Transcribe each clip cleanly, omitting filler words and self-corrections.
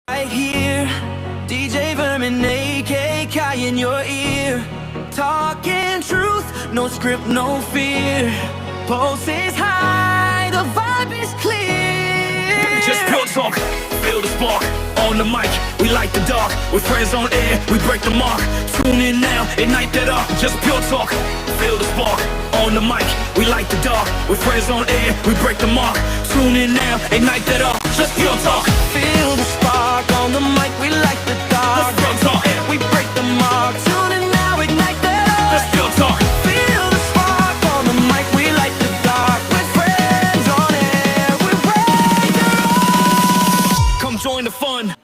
Right here, DJ Vermin, AK Kai in your ear. Talking truth, no script, no fear. Pulse is high, the vibe is clear. Just pure talk, feel the spark. On the mic, we light the dark. With friends on air, we break the mark. Tune in now, ignite that up. Just pure talk, feel the spark. On the mic, we light the dark. With friends on air, we break the mark. Tune in now, ignite that up. Just pure talk. Feel the spark on the mic, we light the dark. Just pure talk. We break the mark. Tune in now, ignite that up. Just pure talk. Feel the spark on the mic, we light the dark. With friends on air, we break the rock. Come join the fun.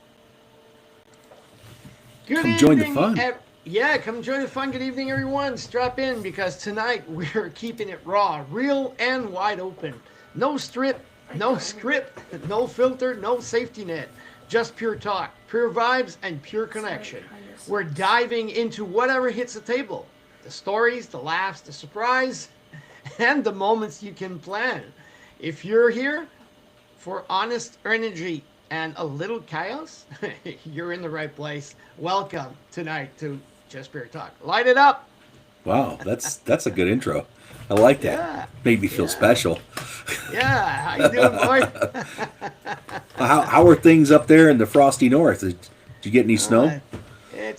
Good Come join the evening, fun. Yeah, come join the fun. Good evening, everyone. Strap in because tonight we're keeping it raw, real, and wide open. No strip, no script, no filter, no safety net. Just pure talk, pure vibes, and pure connection. We're diving into whatever hits the table. The stories, the laughs, the surprise, and the moments you can plan. If you're here for honest energy and a little chaos, you're in the right place. Welcome tonight to Just Pure Talk. Light it up. Wow, that's a good intro. I like that. Yeah. Made me feel special. Yeah, how you doing, boy? How are things up there in the frosty north? Did you get any snow? It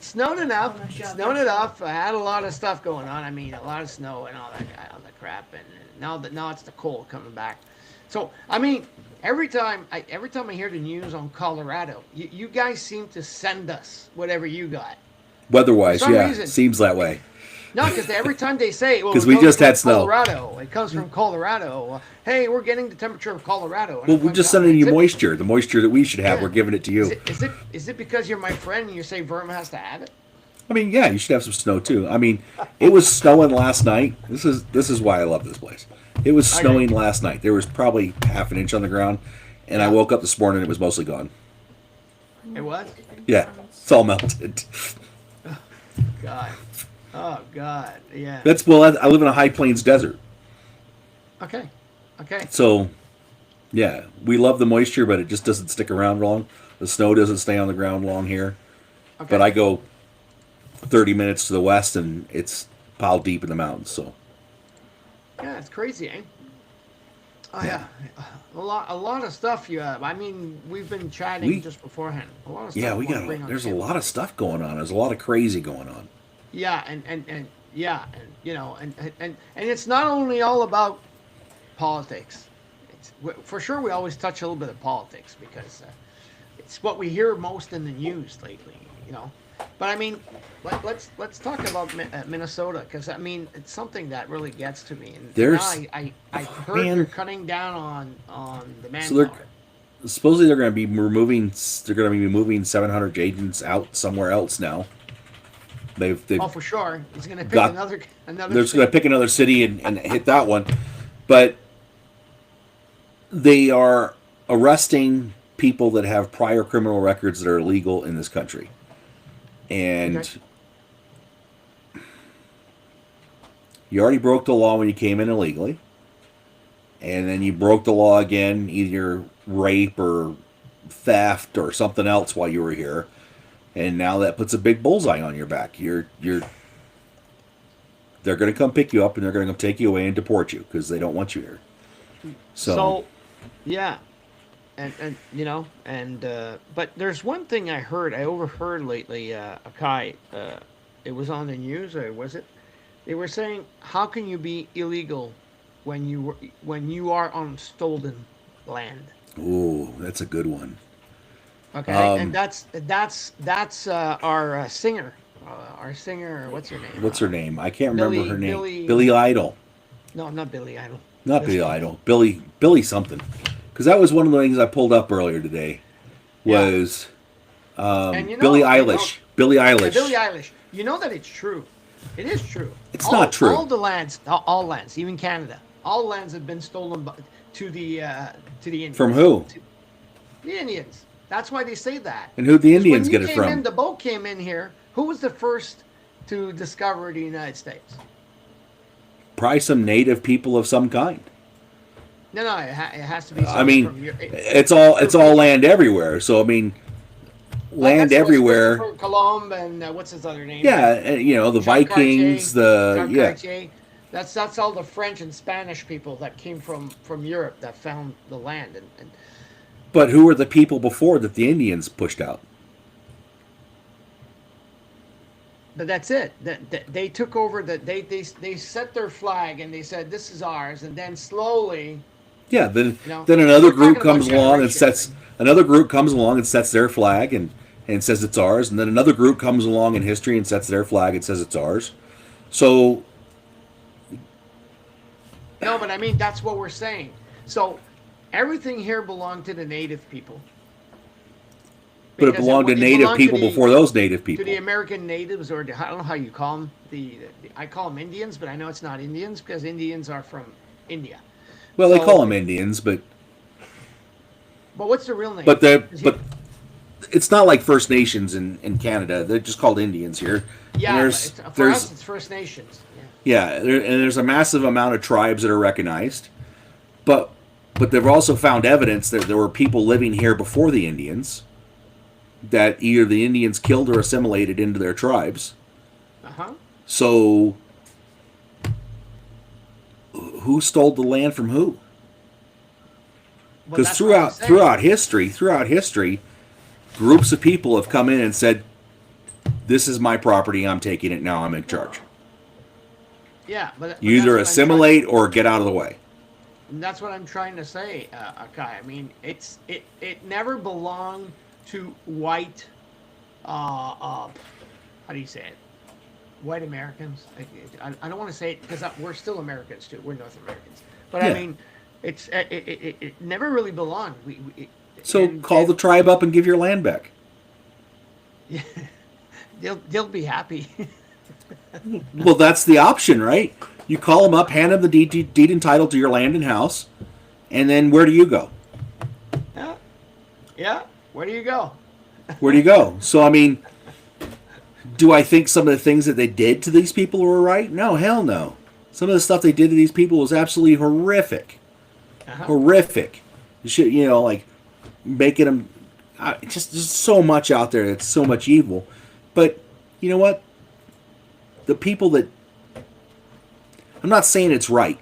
snowed enough. It snowed enough. I had a lot of stuff going on. I mean, a lot of snow and all that crap. And now it's the cold coming back. So I mean, every time I hear the news on Colorado, you guys seem to send us whatever you got. Weather-wise, For some yeah, reason. seems that way. No, because every time they say, well, 'Cause it we comes just from had snow. Colorado. It comes from Colorado. Hey, we're getting the temperature of Colorado. And Well, I'm we're like, just "Oh, sending you is it- moisture, the moisture that we should have. Yeah. We're giving it to you. Is it because you're my friend and you say Verma has to have it? I mean, yeah, you should have some snow too. I mean, it was snowing last night. This is why I love this place. It was snowing last night. There was probably half an inch on the ground, and I woke up this morning and it was mostly gone. It was? Yeah, it's all melted. God. Oh, God. Yeah. I live in a high plains desert. Okay. Okay. So, yeah, we love the moisture, but it just doesn't stick around long. The snow doesn't stay on the ground long here. Okay. But I go 30 minutes to the west, and it's piled deep in the mountains. So, Yeah, it's crazy, eh? Oh, yeah. A lot of stuff you have. I mean, we've been chatting just beforehand. A lot of stuff. yeah, we wanna bring on there's the a table. lot of stuff going on. There's a lot of crazy going on. Yeah, and yeah, and you know, and it's not only all about politics. For sure, we always touch a little bit of politics because it's what we hear most in the news lately. You know, but I mean, let's talk about Minnesota because I mean it's something that really gets to me. And There's- now I heard man. they're cutting down on the manpower. So supposedly they're going to be moving 700 agents out somewhere else now. They've Oh, for sure, he's going to pick got- another. they're just going to pick another city and hit that one. But they are arresting people that have prior criminal records that are illegal in this country. And Okay. you already broke the law when you came in illegally. And then you broke the law again, either rape or theft or something else while you were here. And now that puts a big bullseye on your back. They're going to come pick you up and they're going to come take you away and deport you because they don't want you here. So yeah, and you know, and but there's one thing I overheard lately, Akai. It was on the news, or was it? They were saying, how can you be illegal when you are on stolen land? ooh, that's a good one. Okay, and that's our singer. Our singer, what's her name? What's her name? I can't remember Billy- her name. Billy- Billy Idol. No, not Billy Idol. Not This Billy one. Idol. Billy something. Because that was one of the things I pulled up earlier today. Was And you know- Billie you know- Eilish. Billie Yeah, Eilish. Billie Eilish. You know that it's true. It is true. It's not true. All lands, even Canada, all lands have been stolen to the Indians. From who? The Indians. That's why they say that. And who'd the 'Cause Indians when get you it came from? In, the boat came in here. Who was the first to discover the United States? Probably some native people of some kind. No, it has to be. I mean, it's all land everywhere. So I mean, land everywhere. Christopher Colomb and what's his other name? Yeah, the Jean Vikings, Cartier, yeah. Cartier. That's all the French and Spanish people that came from Europe that found the land. And But who were the people before that the Indians pushed out? but that's it. That they took over. That they set their flag and they said this is ours. And then slowly, Yeah, then You know, then another we're group talking about comes along and generations. sets another group comes along and sets their flag and says it's ours, and then another group comes along in history and sets their flag and says it's ours. So no, but I mean that's what we're saying. So everything here belonged to the native people. but it Because belonged to it native belonged to people the- before those native To people. the American natives, or I don't know how you call them. I call them Indians, but I know it's not Indians because Indians are from India. Well, they so- call them Indians, but But what's the real name? but the Is but it's not like First Nations in Canada. They're just called Indians here. yeah, And but there's for us it's First Nations. Yeah. and there's a massive amount of tribes that are recognized, but they've also found evidence that there were people living here before the Indians that either the Indians killed or assimilated into their tribes. Uh huh. So who stole the land from who? Because throughout history, groups of people have come in and said, "This is my property. I'm taking it now. I'm in charge." Yeah, but You either assimilate or get out of the way. That's what I'm trying to say, Akai. I mean, it never belonged to white. How do you say it? White Americans. I don't want to say it because we're still Americans too. We're North Americans, but Yeah. I mean, it never really belonged. So call the tribe up and give your land back. They'll be happy. Well, that's the option, right? You call them up, hand them the deed and title to your land and house, and then where do you go? Yeah. Where do you go? Where do you go? So, I mean, do I think some of the things that they did to these people were right? No, hell no. Some of the stuff they did to these people was absolutely horrific. Horrific. You should, like making them just so much out there. It's so much evil. But you know what? The people that I'm not saying it's right,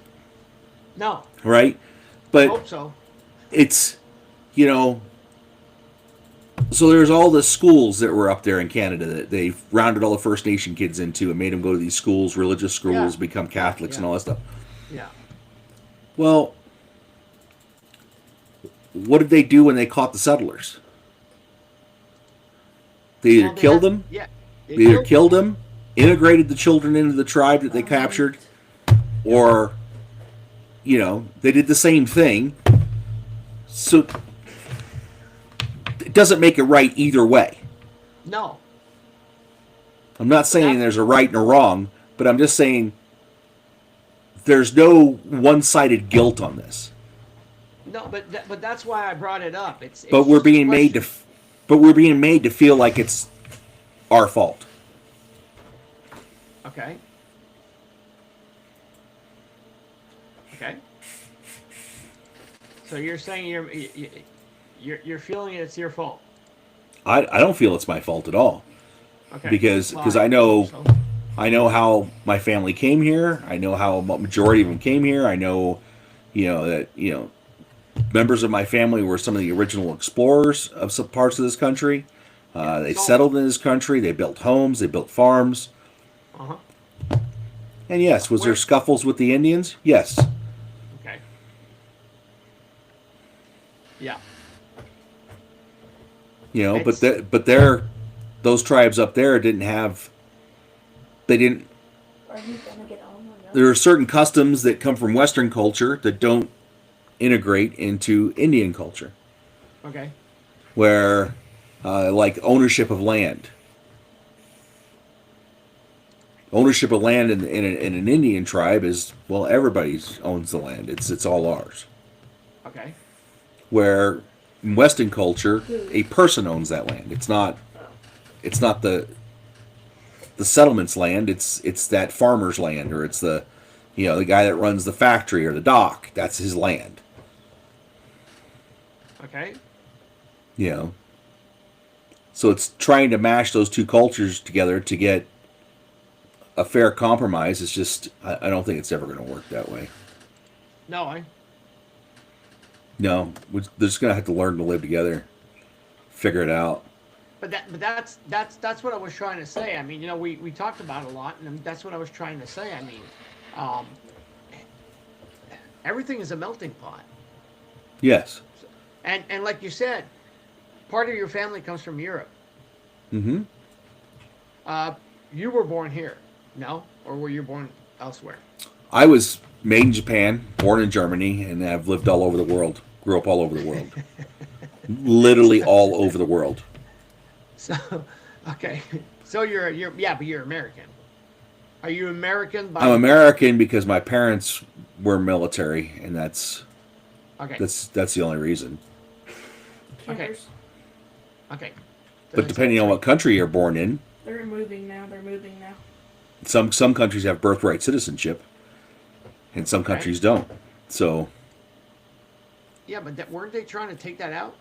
No. right? I But hope so. it's so there's all the schools that were up there in Canada that they rounded all the First Nation kids into and made them go to these schools, religious schools, Yeah. become Catholics and Yeah. all that stuff. Yeah. Well, what did they do when they caught the settlers? They either Well, killed them, Yeah. they either killed them, integrated the children into the tribe that they captured, or they did the same thing. So it doesn't make it right either way. No. I'm not saying there's a right and a wrong, but I'm just saying there's no one-sided guilt on this. No, but that's why I brought it up. It's But we're just a being made to feel like it's our fault. Okay. Okay. So you're saying you're feeling it's your fault. I don't feel it's my fault at all, Okay. because Well, I know so- I know how my family came here. I know how a majority of them came here. I know, that members of my family were some of the original explorers of some parts of this country. They settled in this country. They built homes. They built farms. Uh-huh. And yes, was there scuffles with the Indians? Yes. Okay. Yeah. Those tribes up there didn't. Are you gonna get on or no? There are certain customs that come from Western culture that don't integrate into Indian culture, Okay. where like ownership of land. Ownership of land in an Indian tribe is, well, everybody owns the land. It's all ours. Okay. Where in Western culture, a person owns that land. It's not the settlement's land. It's that farmer's land, or it's the guy that runs the factory or the dock. That's his land. Okay. You know, so it's trying to mash those two cultures together to get a fair compromise. It's just I don't think it's ever going to work that way. No, No, they're just going to have to learn to live together, figure it out. but that's what I was trying to say. I mean, you know, we talked about it a lot, and that's what I was trying to say. I mean, um, everything is a melting pot, Yes. and like you said, part of your family comes from Europe. Mm-hmm. You were born here, no, or were you born elsewhere? I was made in Japan, born in Germany, and I've lived all over the world. Grew up all over the world. Literally all over the world. So, okay, so you're yeah, but you're American. Are you American by? I'm American because my parents were military, and that's Okay. the only reason. Okay. Campers. Okay. But depending on what country you're born in, They're moving now. They're moving now. some countries have birthright citizenship, and some Okay. countries don't. So Yeah, but weren't they trying to take that out?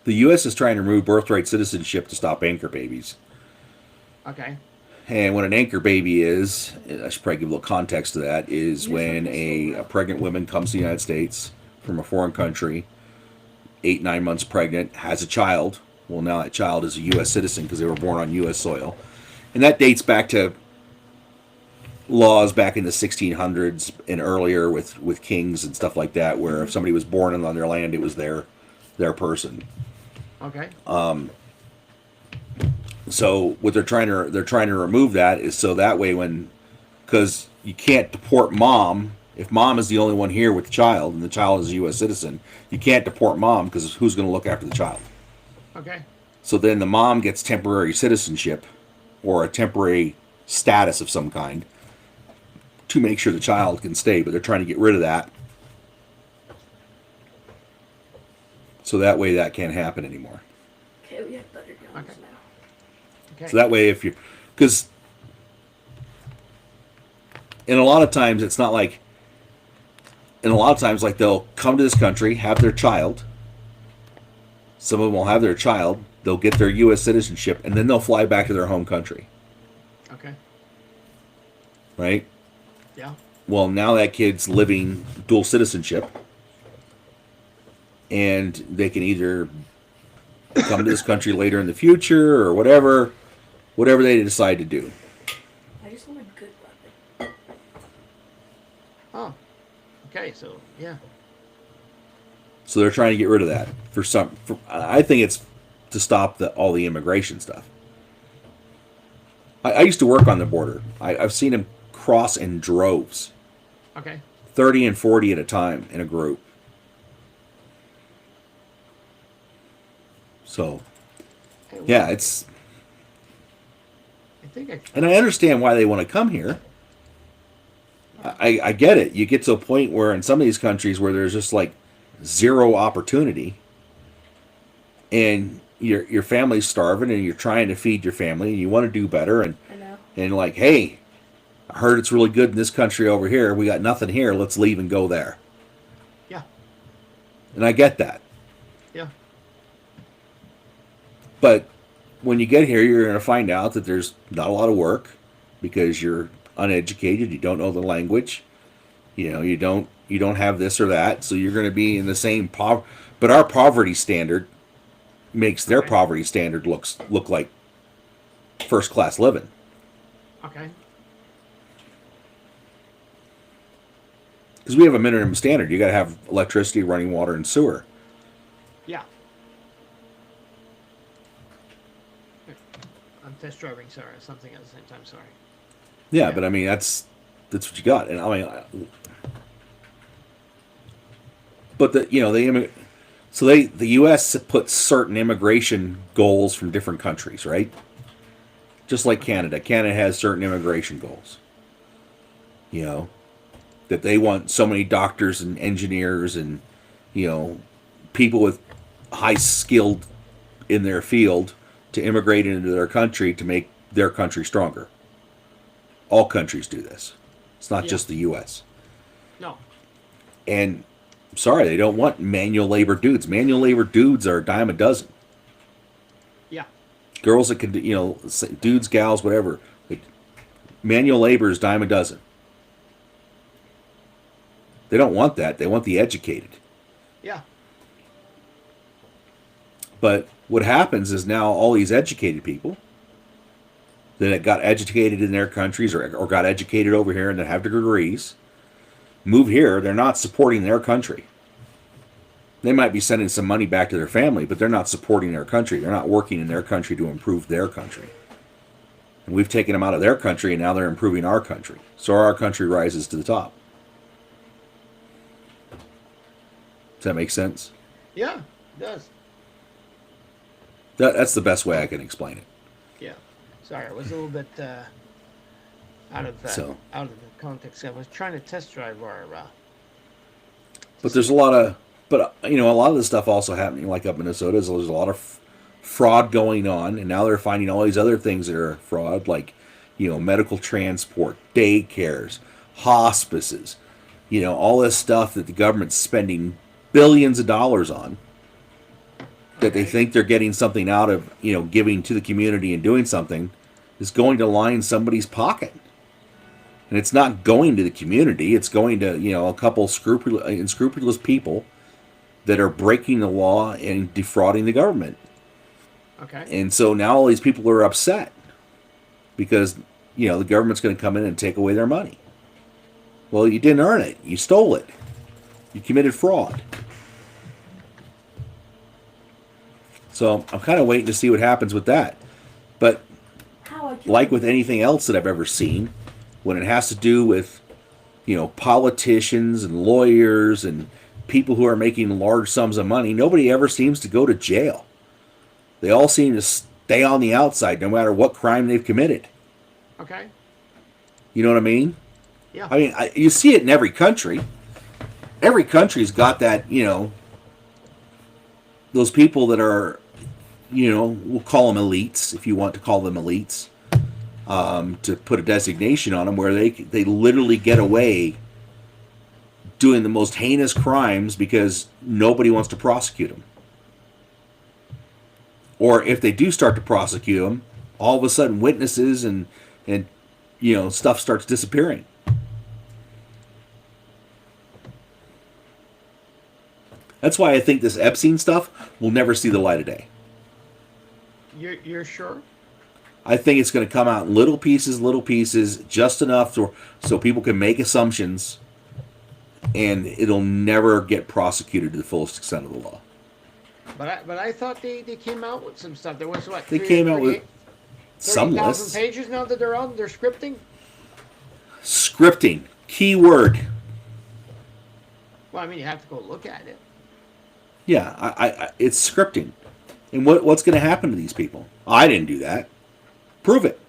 the U.S. is trying to remove birthright citizenship to stop anchor babies. Okay. And what an anchor baby is, I should probably give a little context to that, is when a pregnant woman comes to the United States from a foreign country, 8-9 months pregnant, has a child. Well, now that child is a U.S. citizen because they were born on U.S. soil. And that dates back to laws back in the 1600s and earlier with kings and stuff like that, where if somebody was born on their land, it was their person. Okay. So what they're trying to remove that is so that way because you can't deport mom if mom is the only one here with the child and the child is a U.S. citizen, you can't deport mom because who's going to look after the child? Okay. So then the mom gets temporary citizenship or a temporary status of some kind to make sure the child can stay, but they're trying to get rid of that. So that way that can't happen anymore. Okay, we have better guns Okay. now. Okay. So that way if you, because in a lot of times it's not like, in a lot of times like they'll come to this country, have their child. Some of them will have their child. They'll get their U.S. citizenship, and then they'll fly back to their home country. Okay. Right? Yeah. Well, now that kid's living dual citizenship, and they can either come to this country later in the future or whatever they decide to do. I just want a good weapon. Oh. Okay. So yeah. So they're trying to get rid of that I think it's to stop all the immigration stuff. I used to work on the border. I've seen them cross in droves, Okay. 30 and 40 at a time in a group. So, Hey, yeah, well, it's, I think I. and I understand why they want to come here. I get it. You get to a point where in some of these countries where there's just like zero opportunity, and your family's starving, and you're trying to feed your family, and you want to do better, I know. and like, hey, I heard it's really good in this country over here. We got nothing here. Let's leave and go there. Yeah. And I get that. Yeah. But when you get here, you're going to find out that there's not a lot of work because you're uneducated. You don't know the language. You know, you don't have this or that. So you're going to be in the same but our poverty standard makes their Okay. poverty standard look like first class living. Okay. Because we have a minimum standard. You got to have electricity, running water, and sewer. Yeah. I'm test driving. Sorry, something at the same time. Sorry. Yeah, Yeah. but I mean that's what you got, and I mean, but the the U.S. puts certain immigration goals from different countries, right? Just like Canada. Canada has certain immigration goals. You know, that they want so many doctors and engineers and people with high skilled in their field to immigrate into their country to make their country stronger. All countries do this. It's not Yeah. just the U.S. No. And sorry, they don't want manual labor dudes. Manual labor dudes are a dime a dozen. Yeah. Girls that can, dudes, gals, whatever. Like, manual labor is dime a dozen. They don't want that. They want the educated. Yeah. But what happens is now all these educated people that got educated in their countries or got educated over here and that have degrees move here. They're not supporting their country. They might be sending some money back to their family, but they're not supporting their country. They're not working in their country to improve their country. And we've taken them out of their country, and now they're improving our country. So our country rises to the top. Does that make sense? Yeah, it does. That's the best way I can explain it. Yeah. Sorry, I was a little bit out of the context. I was trying to test drive our. But there's a lot of, a lot of this stuff also happening, like up in Minnesota. There's a lot of fraud going on, and now they're finding all these other things that are fraud, like, medical transport, daycares, hospices, all this stuff that the government's spending billions of dollars on. That they think they're getting something out of, giving to the community and doing something, is going to line somebody's pocket. And it's not going to the community. It's going to, a couple unscrupulous people that are breaking the law and defrauding the government. Okay. And so now all these people are upset because, the government's going to come in and take away their money. Well, you didn't earn it. You stole it. You committed fraud. So I'm kind of waiting to see what happens with that. But like with anything else that I've ever seen, when it has to do with, politicians and lawyers and people who are making large sums of money, nobody ever seems to go to jail. They all seem to stay on the outside no matter what crime they've committed. Okay. You know what I mean? Yeah. I mean, you see it in every country. Every country's got that, those people that are, we'll call them elites, if you want to call them elites, to put a designation on them, where they literally get away doing the most heinous crimes because nobody wants to prosecute them. Or if they do start to prosecute them, all of a sudden witnesses and stuff starts disappearing. That's why I think this Epstein stuff will never see the light of day. You're sure? I think it's going to come out in little pieces, just enough so people can make assumptions, and it'll never get prosecuted to the fullest extent of the law. But I thought they came out with some stuff. There was what? They came out with some 30,000 lists. pages now that they're out. They're scripting. Scripting, key word. Well, I mean, you have to go look at it. Yeah, I it's scripting. And what's going to happen to these people? I didn't do that. Prove it.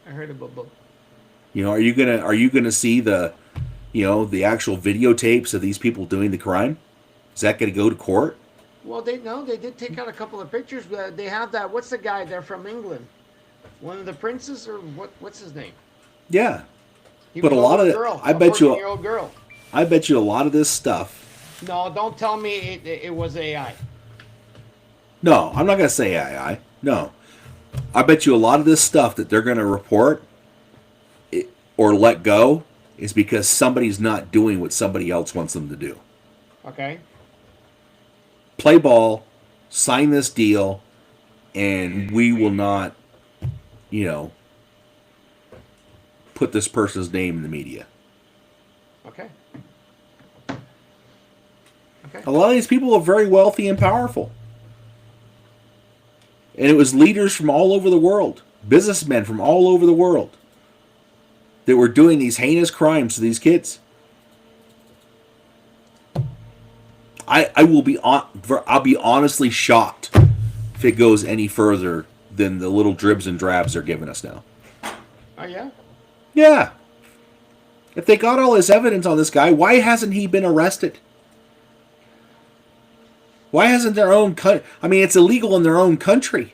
I heard about book. Are you gonna see the actual videotapes of these people doing the crime? Is that going to go to court? Well, they did take out a couple of pictures. They have that. What's the guy there from England? One of the princes, or what's his name? Yeah, He but a was lot of little girl, I bet you 14-year-old girl. I bet you a lot of this stuff. No, don't tell me it was AI. No, I'm not going to say AI. No, I bet you a lot of this stuff that they're going to report or let go is because somebody's not doing what somebody else wants them to do. Okay. Play ball, sign this deal, and we will not, put this person's name in the media. Okay. Okay. A lot of these people are very wealthy and powerful. And it was leaders from all over the world, businessmen from all over the world, that were doing these heinous crimes to these kids. I'll be honestly shocked if it goes any further than the little dribs and drabs they're giving us now. Oh yeah. Yeah. If they got all this evidence on this guy, why hasn't he been arrested? Why hasn't their own country? I mean, it's illegal in their own country.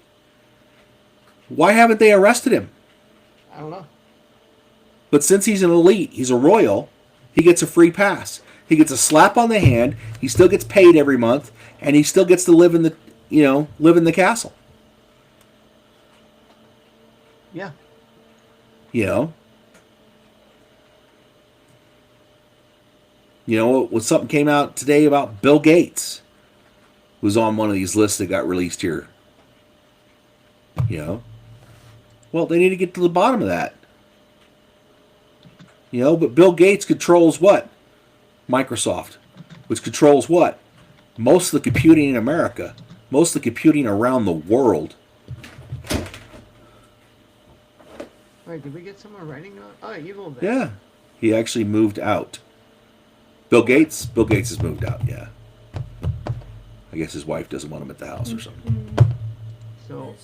Why haven't they arrested him? I don't know. But since he's an elite, he's a royal, he gets a free pass. He gets a slap on the hand. He still gets paid every month, and he still gets to live in the, live in the castle. Yeah. You know. When something came out today about Bill Gates, was on one of these lists that got released here. Well, they need to get to the bottom of that. But Bill Gates controls what? Microsoft, which controls what? Most of the computing in America, most of the computing around the world. Wait, did we get someone writing on? Oh, Evil Vet. Yeah, he actually moved out. Bill Gates has moved out. Yeah, I guess his wife doesn't want him at the house or something. So,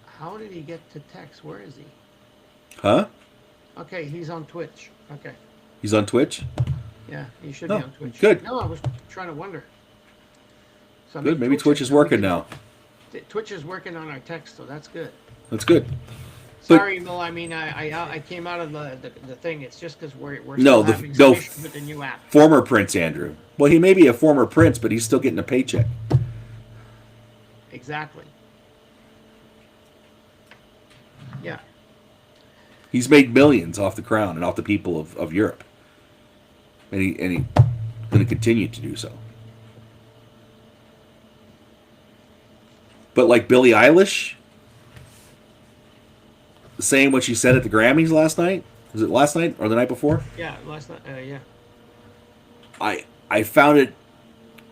how did he get to text? Where is he? Huh? Okay, he's on Twitch. Okay. He's on Twitch? Yeah, he should Oh, be on Twitch. good. No, I was trying to wonder. So, I Good. mean, Maybe Twitch is working now. Twitch is working on our text, so that's good. That's good. But- Sorry, Mo. I mean, I came out of the thing. It's just because we're No, still the- having no, some issues with the new app. Former Prince Andrew. Well, he may be a former prince, but he's still getting a paycheck. Exactly. Yeah. He's made millions off the crown and off the people of Europe. And he's going to continue to do so. But like Billie Eilish, saying what she said at the Grammys last night, was it last night or the night before? Yeah. Last night. Yeah. I found it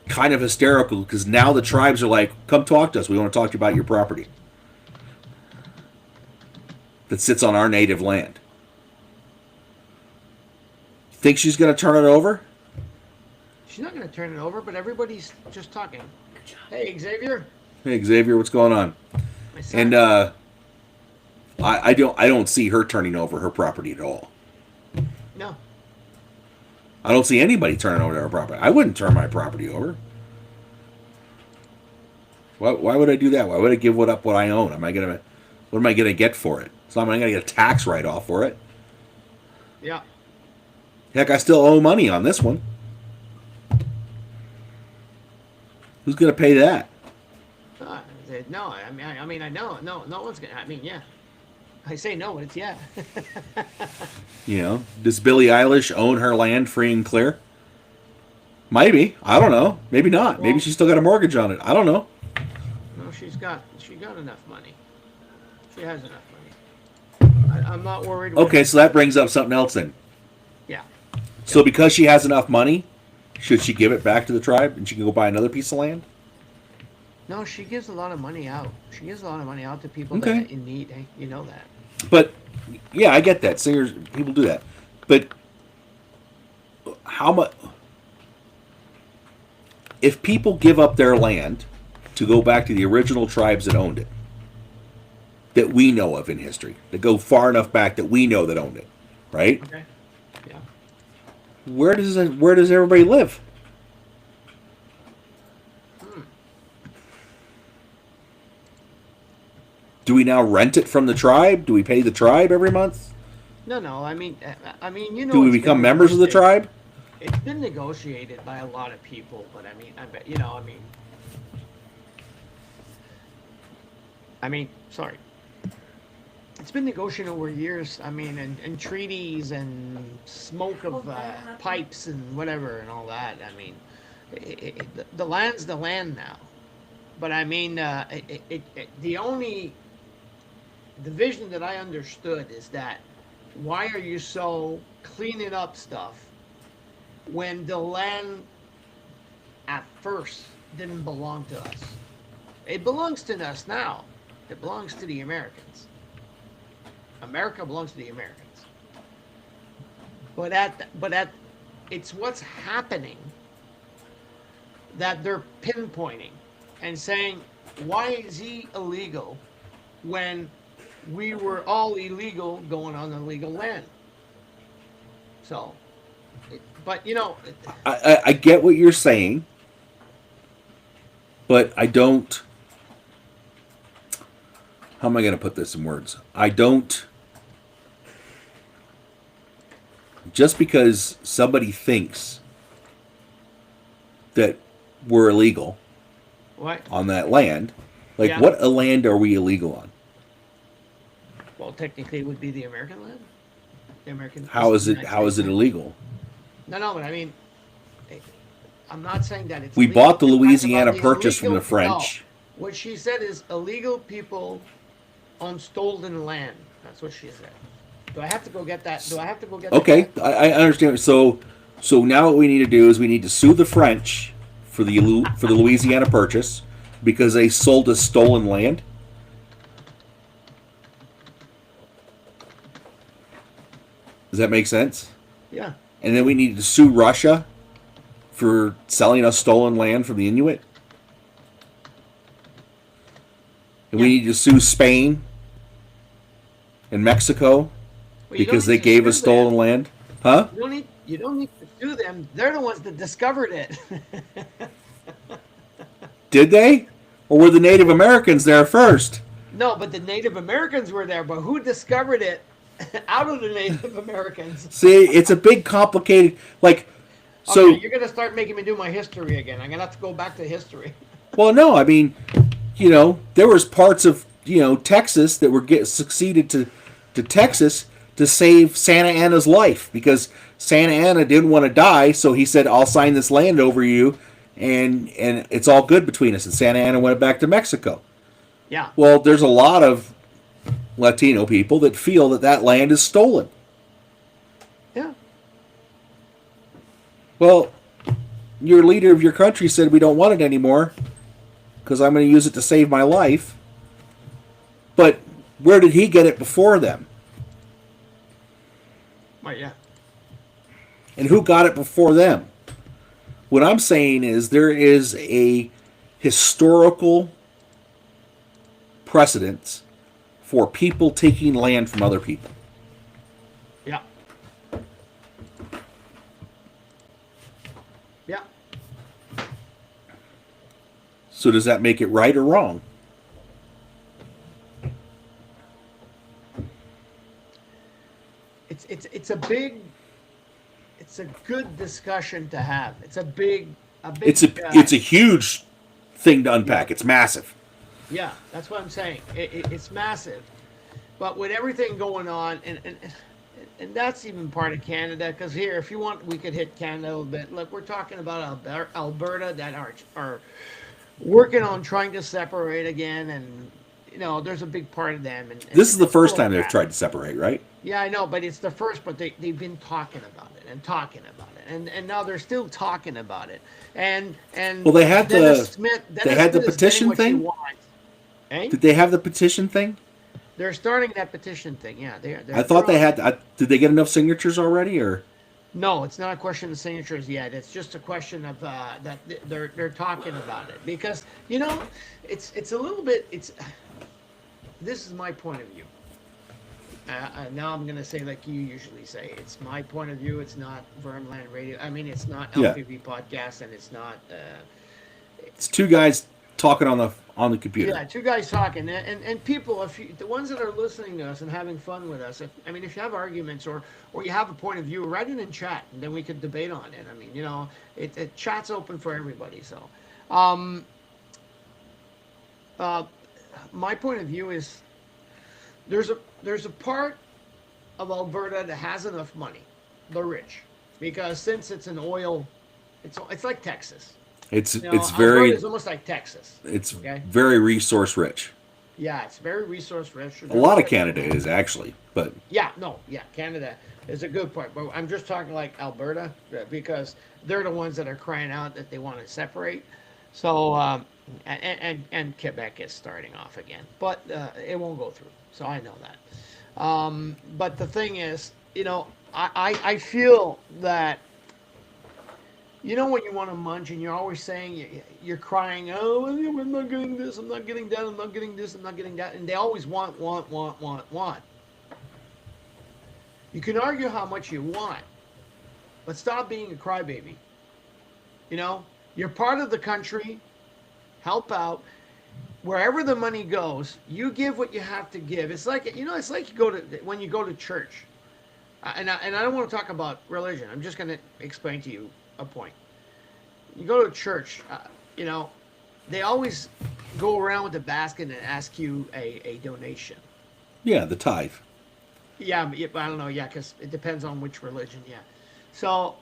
kind of hysterical because now the tribes are like, come talk to us. We want to talk to you about your property that sits on our native land. Think she's going to turn it over? She's not going to turn it over, but everybody's just talking. Hey, Xavier. Hey, Xavier, what's going on? My son. And I don't see her turning over her property at all. No. I don't see anybody turning over their property. I wouldn't turn my property over. Why would I do that? Why would I give what I own? What am I gonna get for it? So I'm gonna get a tax write-off for it. Yeah. Heck, I still owe money on this one. Who's gonna pay that? No. I mean, I know. No one's gonna. I mean, yeah. I say no, but it's yeah. Does Billie Eilish own her land free and clear? Maybe. I don't know. Maybe not. Maybe she's still got a mortgage on it. I don't know. No, she got enough money. She has enough money. I'm not worried. Okay, so that brings up something else then. Yeah. So because she has enough money, should she give it back to the tribe and she can go buy another piece of land? No, she gives a lot of money out. She gives a lot of money out to people Okay. that are in need. Hey, you know that. But yeah, I get that. Singers, people do that. But how much? If people give up their land to go back to the original tribes that owned it, that we know of in history, that go far enough back that we know that owned it, right? Okay. Yeah. Where does everybody live? Do we now rent it from the tribe? Do we pay the tribe every month? No. I mean, you know. Do we it's become been members of the negotiated- tribe? It's been negotiated by a lot of people, but I mean, sorry. It's been negotiated over years. I mean, and treaties and smoke of pipes and whatever and all that. I mean, the land's the land now. But I mean, the only division that I understood is that why are you so cleaning up stuff when the land at first didn't belong to us? It belongs to us now. It belongs to the Americans. America belongs to the Americans. But it's what's happening that they're pinpointing and saying, why is he illegal when we were all illegal going on illegal land? So, but I get what you're saying, but I don't. How am I going to put this in words? I don't. Just because somebody thinks that were illegal What? on that land. Like, Yeah. what land are we illegal on? Well, technically, it would be the American land. The American. How it's is the it? United How is States it land. illegal? No, but I mean, I'm not saying that it's. We illegal. bought the We're talking Louisiana about Purchase from the illegal- French. No, what she said is illegal people on stolen land. That's what she said. Do I have to go get that? Do I have to go get? Okay, That? I understand. So now what we need to do is we need to sue the French for the Louisiana Purchase because they sold us stolen land. Does that make sense? Yeah. And then we need to sue Russia for selling us stolen land from the Inuit. And we Yeah. need to sue Spain and Mexico Well, you because don't they need to gave sue us stolen them. land. Huh? You don't need to sue them. They're the ones that discovered it. Did they? Or were the Native Americans there first? No, but the Native Americans were there. But who discovered it out of the Native Americans? See, it's a big complicated so Okay, you're gonna start making me do my history again. I'm gonna have to go back to history. well no, I mean, there was parts of, Texas that were succeeded to Texas to save Santa Anna's life because Santa Anna didn't want to die, so he said, "I'll sign this land over you and it's all good between us." And Santa Anna went back to Mexico. Yeah. Well, there's a lot of Latino people that feel that land is stolen. Yeah. Well, your leader of your country said we don't want it anymore because I'm going to use it to save my life. But where did he get it before them? Right. Yeah. And who got it before them? What I'm saying is there is a historical precedence for people taking land from other people. Yeah. Yeah. So does that make it right or wrong? It's a good discussion to have. It's a big It's a huge thing to unpack. It's massive. yeah, that's what I'm saying. It's massive, but with everything going on, and that's even part of Canada. Because here, if you want, we could hit Canada a little bit. Look, we're talking about Alberta that are working on trying to separate again, and there's a big part of them. And This is the first full of time they've crap. tried to separate, right? Yeah, I know, but it's the first. But they've been talking about it and talking about it, and now they're still talking about it. And Well, they had Dennis the Smith, they had the Smith is petition getting what she thing? wants. Eh? Did they have the petition thing? They're starting that petition thing. Yeah, they're I thought they had. Did they get enough signatures already, or? No, it's not a question of signatures yet. It's just a question of that they're talking about it because it's a little bit. This is my point of view. Now I'm gonna say like you usually say. It's my point of view. It's not Vermland Radio. I mean, it's not Yeah. LPV podcast, and it's not. It's two guys talking on the computer. Yeah, two guys talking, and people, the ones that are listening to us and having fun with us, if you have arguments or you have a point of view, write it in chat, and then we could debate on it. I mean, chat's open for everybody. So, my point of view is there's a part of Alberta that has enough money, the rich, because since it's an oil, it's like Texas. It's Alberta very is almost like Texas. it's Okay. very resource rich. Yeah, it's very resource rich. A lot of Canada is actually, but Yeah, Canada is a good part, but I'm just talking like Alberta because they're the ones that are crying out that they want to separate. So, and Quebec is starting off again, but it won't go through. So I know that. But the thing is, I feel that. When you want to munch and you're always saying, you're crying, oh, I'm not getting this, I'm not getting that, I'm not getting this, I'm not getting that. And they always want. You can argue how much you want, but stop being a crybaby. You're part of the country, help out. Wherever the money goes, you give what you have to give. It's like, it's like when you go to church. And I don't want to talk about religion. I'm just going to explain to you a point. You go to church, you know, they always go around with a basket and ask you a donation. Yeah, the tithe. Yeah, but I don't know. Yeah, because it depends on which religion. Yeah. So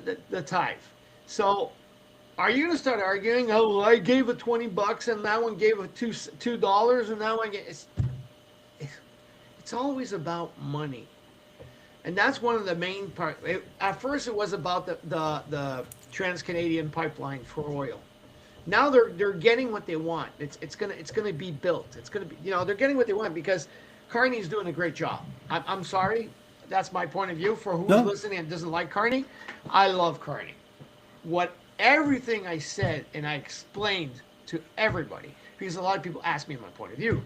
the tithe. So are you gonna start arguing? Oh, well, I gave it $20 and that one gave it $2 and that one get it's always about money, and that's one of the main part. At first, it was about the Trans Canadian pipeline for oil. Now they're getting what they want. It's gonna be built. It's gonna be, you know, they're getting what they want because Carney's doing a great job. I'm sorry, that's my point of view. For who's No. listening and doesn't like Carney, I love Carney. What everything I said and I explained to everybody, because a lot of people ask me my point of view,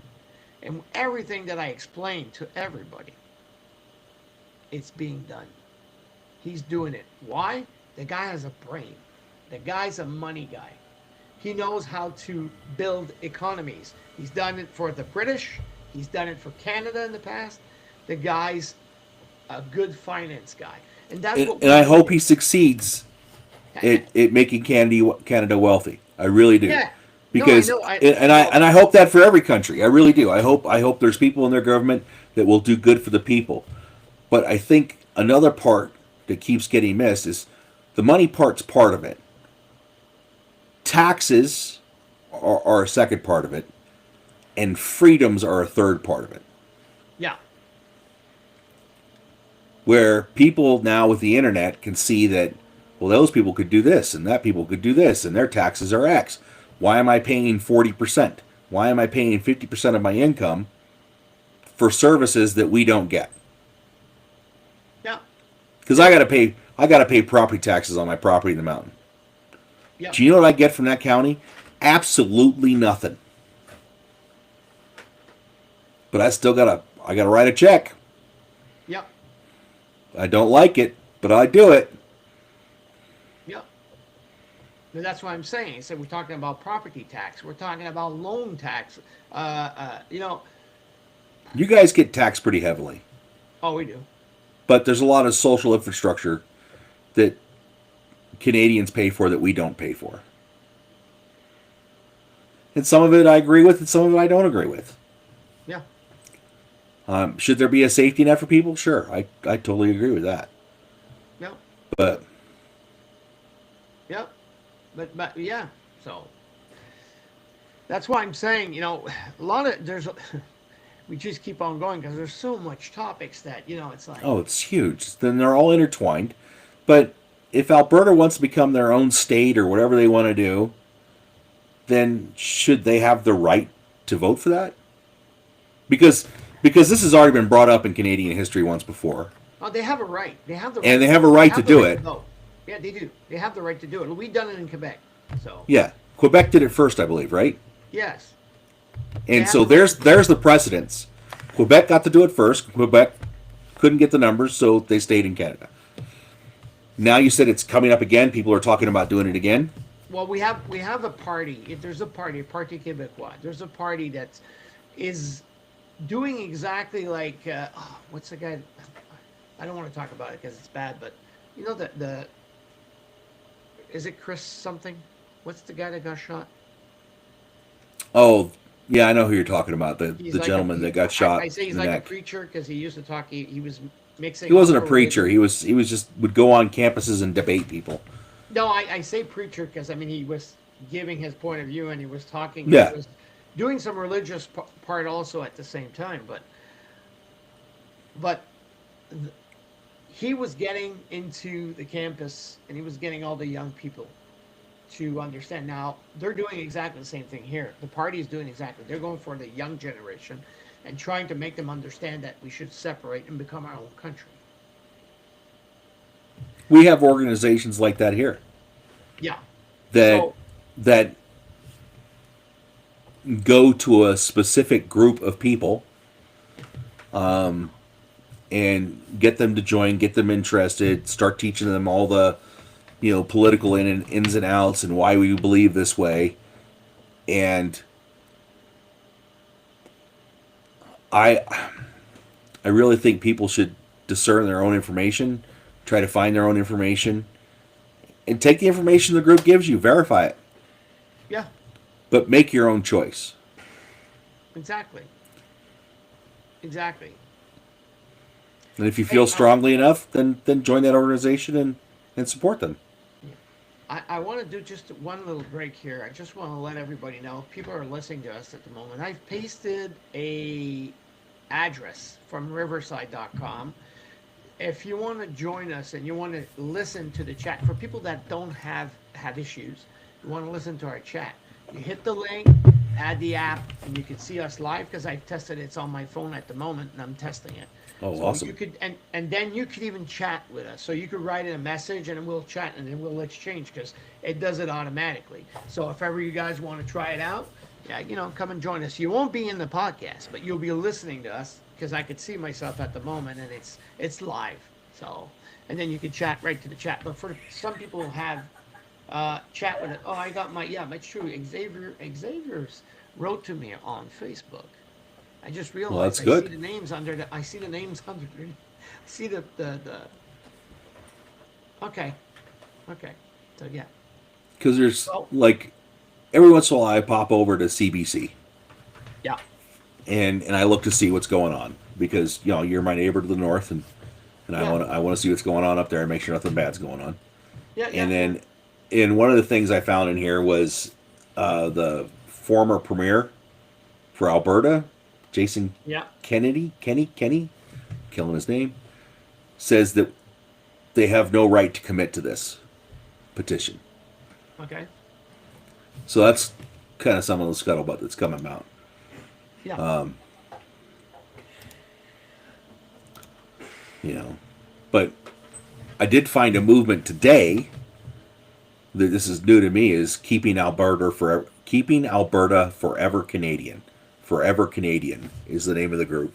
and everything that I explained to everybody, it's being done. He's doing it. Why? The guy has a brain. The guy's a money guy. He knows how to build economies. He's done it for the British. He's done it for Canada in the past. The guy's a good finance guy. And that's what And I hope he succeeds at making Canada wealthy. I really do. Yeah. Because No, I know. and I hope that for every country. I really do. I hope there's people in their government that will do good for the people. But I think another part that keeps getting missed is the money part's part of it. Taxes are a second part of it, and freedoms are a third part of it. Yeah. Where people now with the internet can see that, well, those people could do this and that people could do this and their taxes are X. Why am I paying 40%? Why am I paying 50% of my income for services that we don't get? Yeah. Because I gotta pay property taxes on my property in the mountain. Yeah. Do you know what I get from that county? Absolutely nothing. But I gotta write a check. Yeah. I don't like it, but I do it. Yeah. But that's what I'm saying. I said we're talking about property tax. We're talking about loan tax. You know. You guys get taxed pretty heavily. Oh, we do. But there's a lot of social infrastructure that Canadians pay for that we don't pay for. And some of it I agree with, and some of it I don't agree with. Yeah. Should there be a safety net for people? Sure, I totally agree with that. Yeah. But Yeah. But yeah. So that's why I'm saying, you know, a lot of we just keep on going because there's so much topics that, you know, it's like. oh, it's huge. Then they're all intertwined. But if Alberta wants to become their own state or whatever they want to do, then should they have the right to vote for that? Because this has already been brought up in Canadian history once before. Oh, they have a right. They have the. And they have a right to do it. Vote. Yeah, they do. They have the right to do it. We've done it in Quebec. So. Yeah, Quebec did it first, I believe, right? Yes. And Yeah. so there's the precedence. Quebec got to do it first. Quebec couldn't get the numbers, so they stayed in Canada. Now you said it's coming up again. People are talking about doing it again. Well, we have a party. If there's a party, Parti Québécois. There's a party that is doing exactly like what's the guy? I don't want to talk about it because it's bad, but you know the is it Chris something? What's the guy that got shot? Oh, yeah, I know who you're talking about. The He's like gentleman that got shot I say he's in the like neck. a preacher because he used to talk. He was mixing. He wasn't a up preacher. religion. He was just would go on campuses and debate people. No, I say preacher because I mean he was giving his point of view and he was talking. Yeah. He was doing some religious part also at the same time, but he was getting into the campus and he was getting all the young people to understand. Now they're doing exactly the same thing here. The party is doing exactly. They're going for the young generation and trying to make them understand that we should separate and become our own country. We have organizations like that here Yeah. that So- that go to a specific group of people, and get them to join, get them interested, start teaching them all the, political ins and outs and why we believe this way, and I really think people should discern their own information, try to find their own information, and take the information the group gives you, verify it, Yeah, but make your own choice. exactly. Exactly. And if you feel strongly enough, then join that organization and support them. I want to do just one little break here. I just want to let everybody know, people are listening to us at the moment. I've pasted a address from riverside.com. If you want to join us and you want to listen to the chat, for people that don't have issues, you want to listen to our chat, you hit the link, add the app, and you can see us live, because I've tested it. It's on my phone at the moment and I'm testing it. Oh, So awesome. you could, and then you could even chat with us. So you could write in a message and then we'll chat and then we'll exchange, because it does it automatically. So if ever you guys want to try it out, yeah, come and join us. You won't be in the podcast, but you'll be listening to us, because I could see myself at the moment and it's live. So, and then you can chat right to the chat. But for some people who have chat with it, oh, I got it's true. Xavier's wrote to me on Facebook. I just realized that's good. I see the names under the. I see the names under. I see the. Okay. So yeah. Because there's Well- like every once in a while I pop over to CBC Yeah. and I look to see what's going on, because you're my neighbor to the north, and Yeah. I want to see what's going on up there and make sure nothing bad's going on. Yeah. And then one of the things I found in here was the former premier for Alberta, Jason Yeah. Kenny, killing his name, says that they have no right to commit to this petition. Okay. So that's kind of some of the scuttlebutt that's coming out. Yeah. But I did find a movement today that this is new to me, is keeping Alberta forever Canadian. Forever Canadian is the name of the group.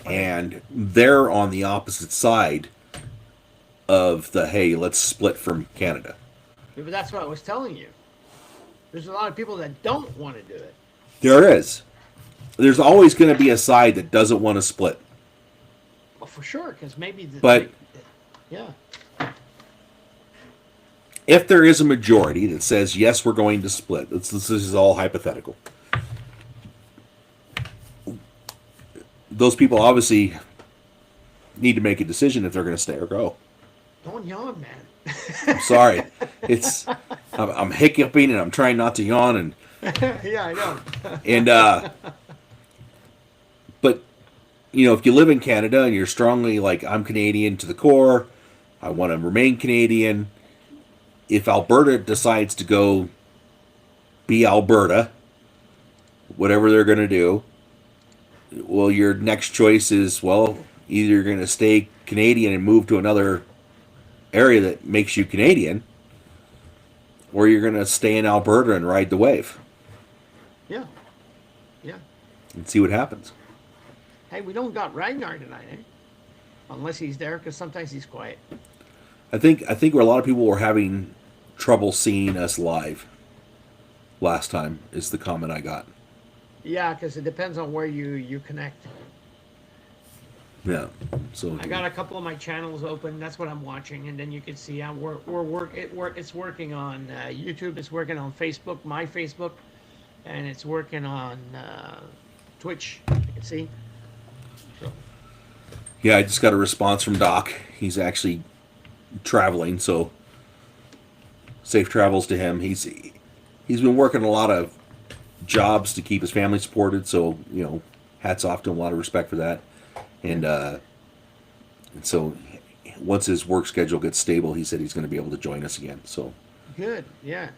And they're on the opposite side of the, hey, let's split from Canada. Yeah, but that's what I was telling you. There's a lot of people that don't want to do it. There is. There's always going to be a side that doesn't want to split. Well, for sure, because maybe. But- yeah. If there is a majority that says, yes, we're going to split, this is all hypothetical. Those people obviously need to make a decision if they're going to stay or go. Don't yawn, man. I'm sorry. I'm hiccuping and I'm trying not to yawn, and Yeah, I know. but if you live in Canada and you're strongly like, I'm Canadian to the core, I want to remain Canadian. If Alberta decides to go be Alberta, whatever they're going to do, well, your next choice is, well, either you're going to stay Canadian and move to another area that makes you Canadian, or you're going to stay in Alberta and ride the wave Yeah. Yeah. and see what happens. Hey, we don't got Ragnar tonight, eh? Unless he's there, because sometimes he's quiet. I think where a lot of people were having trouble seeing us live last time is the comment I got. Yeah, because it depends on where you connect. Yeah. So I got a couple of my channels open. That's what I'm watching, and then you can see how it's working on YouTube. It's working on Facebook, my Facebook, and it's working on Twitch. You can see. So, yeah, I just got a response from Doc. He's actually traveling, so safe travels to him. He's been working a lot of jobs to keep his family supported, so hats off to him. A lot of respect for that. And so once his work schedule gets stable, he said he's going to be able to join us again. So good, yeah.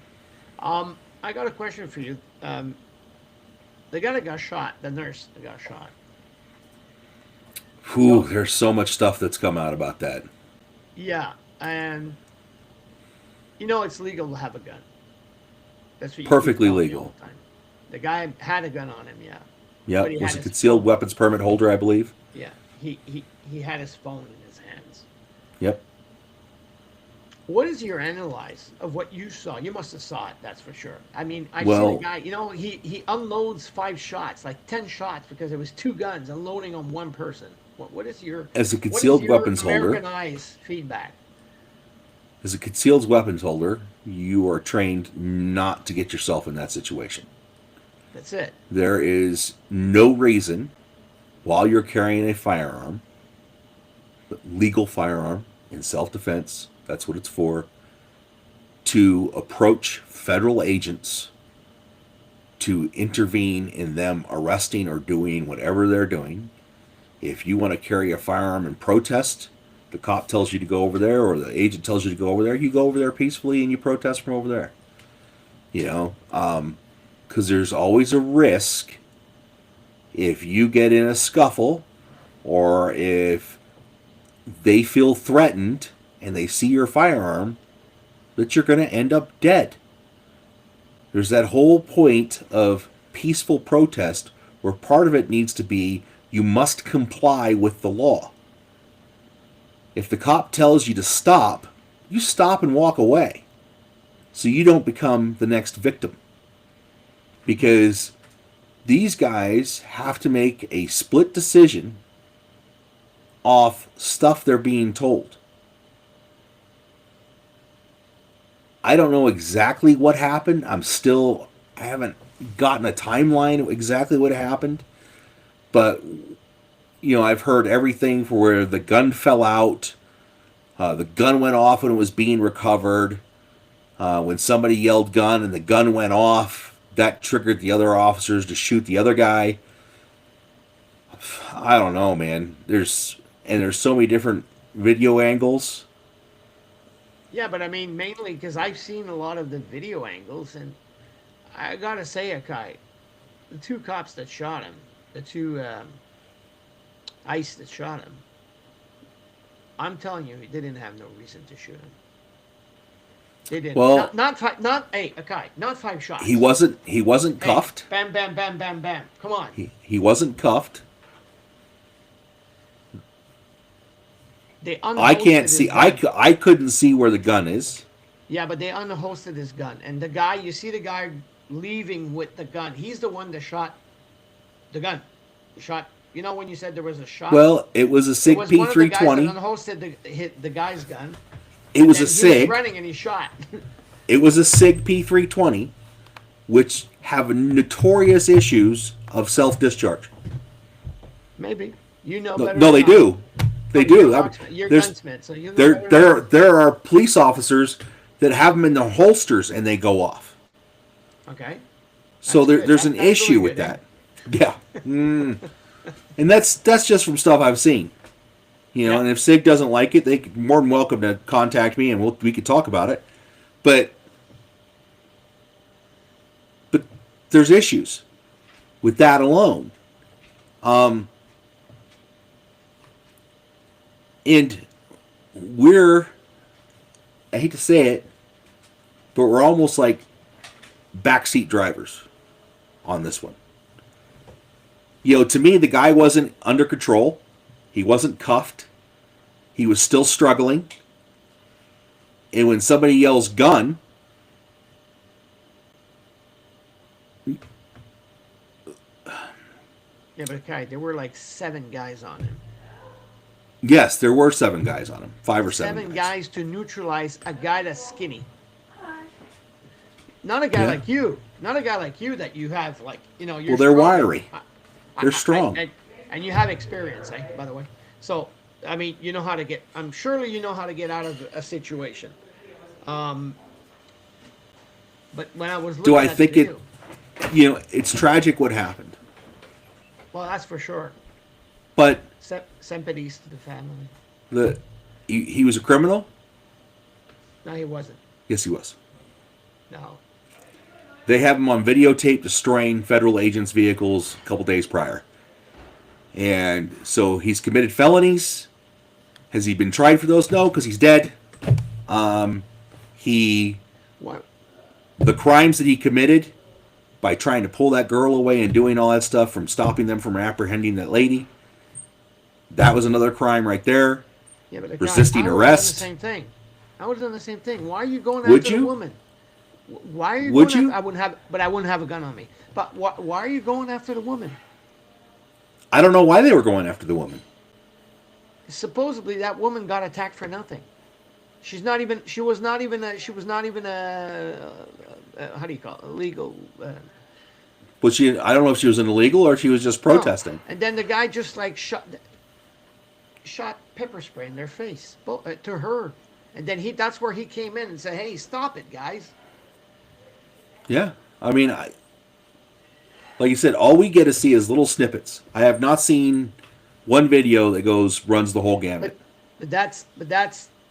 I got a question for you. The guy that got shot, the nurse that got shot. whew, there's so much stuff that's come out about that. Yeah, and it's legal to have a gun. That's what you Perfectly keep telling me legal. all the time. The guy had a gun on him, yeah. Yeah, But he was had a his concealed phone. weapons permit holder, I believe. Yeah, he had his phone in his hands. Yep. What is your analyze of what you saw? You must have saw it, that's for sure. I mean, I see Well- the guy, he unloads 5 shots, like 10 shots, because there was 2 guns unloading on one person. What is your As a concealed weapons holder, American eyes feedback? As a concealed weapons holder, you are trained not to get yourself in that situation. That's it. There is no reason, while you're carrying a firearm, legal firearm in self-defense, that's what it's for, to approach federal agents to intervene in them arresting or doing whatever they're doing. If you want to carry a firearm and protest, the cop tells you to go over there, or the agent tells you to go over there, you go over there peacefully and you protest from over there. You know, because there's always a risk if you get in a scuffle, or if they feel threatened and they see your firearm, that you're going to end up dead. There's that whole point of peaceful protest where part of it needs to be you must comply with the law. If the cop tells you to stop, you stop and walk away so you don't become the next victim. Because these guys have to make a split decision off stuff they're being told. I don't know exactly what happened. I haven't gotten a timeline of exactly what happened. But, you know, I've heard everything from where the gun fell out, the gun went off when it was being recovered, when somebody yelled gun and the gun went off, that triggered the other officers to shoot the other guy. I don't know, man. There's so many different video angles. Yeah, but I mean, mainly because I've seen a lot of the video angles, and I gotta say, Akai, the two cops that shot him, the two ICE that shot him, I'm telling you, they didn't have no reason to shoot him. They didn't. Well, not hey, Akai, not 5 shots. He wasn't cuffed. Hey, bam, bam, bam, bam, bam. Come on. He wasn't cuffed. I can't see. I couldn't see where the gun is. Yeah, but they unholstered his gun, and the guy, you see the guy leaving with the gun. He's the one that shot the gun. Shot. You know when you said there was a shot? Well, it was a SIG P320. Unholstered hit the guy's gun. It was a SIG. He was running and he shot. It was a SIG P320, which have notorious issues of self-discharge. Maybe you know better. No, they do. They do. You're a gunsmith, so you know there are police officers that have them in their holsters and they go off. Okay. So there's an issue with that. Yeah. And that's just from stuff I've seen. You know, and if SIG doesn't like it, they're more than welcome to contact me and we could talk about it. But there's issues with that alone. And I hate to say it, but we're almost like backseat drivers on this one. You know, to me, the guy wasn't under control. He wasn't cuffed. He was still struggling. And when somebody yells gun, yeah, but okay, there were like 7 guys on him. Yes, there were 7 guys on him. 5 or 7 7 guys to neutralize a guy that's skinny. Not a guy like you. Not a guy like you that you have, like, you know, you're they're strong. wiry. They're strong. And you have experience, by the way. So, I mean, you know how to get, surely you know how to get out of a situation. But when I was looking at the video, you know, it's tragic what happened. Well, that's for sure. But Sympathies to the family. He was a criminal? No, he wasn't. Yes, he was. No. They have him on videotape destroying federal agents' vehicles a couple days prior. And so he's committed felonies. Has he been tried for those? No, because he's dead. What? The crimes that he committed by trying to pull that girl away and doing all that stuff, from stopping them from apprehending that lady, that was another crime right there. Yeah, but resisting arrest. The same thing. I would have done the same thing. Why are you going after the woman? Why are you? Would you? I wouldn't have a gun on me. But why are you going after the woman? I don't know why they were going after the woman. Supposedly that woman got attacked for nothing. She's not even. She was not even. She was not even a how do you call it? Illegal. Was she? I don't know if she was an illegal or she was just protesting. No. And then the guy just like shot pepper spray in their face to her, and then that's where he came in and said, "Hey, stop it, guys." Yeah, I mean, like you said, all we get to see is little snippets. I have not seen one video that runs the whole gamut. But that's.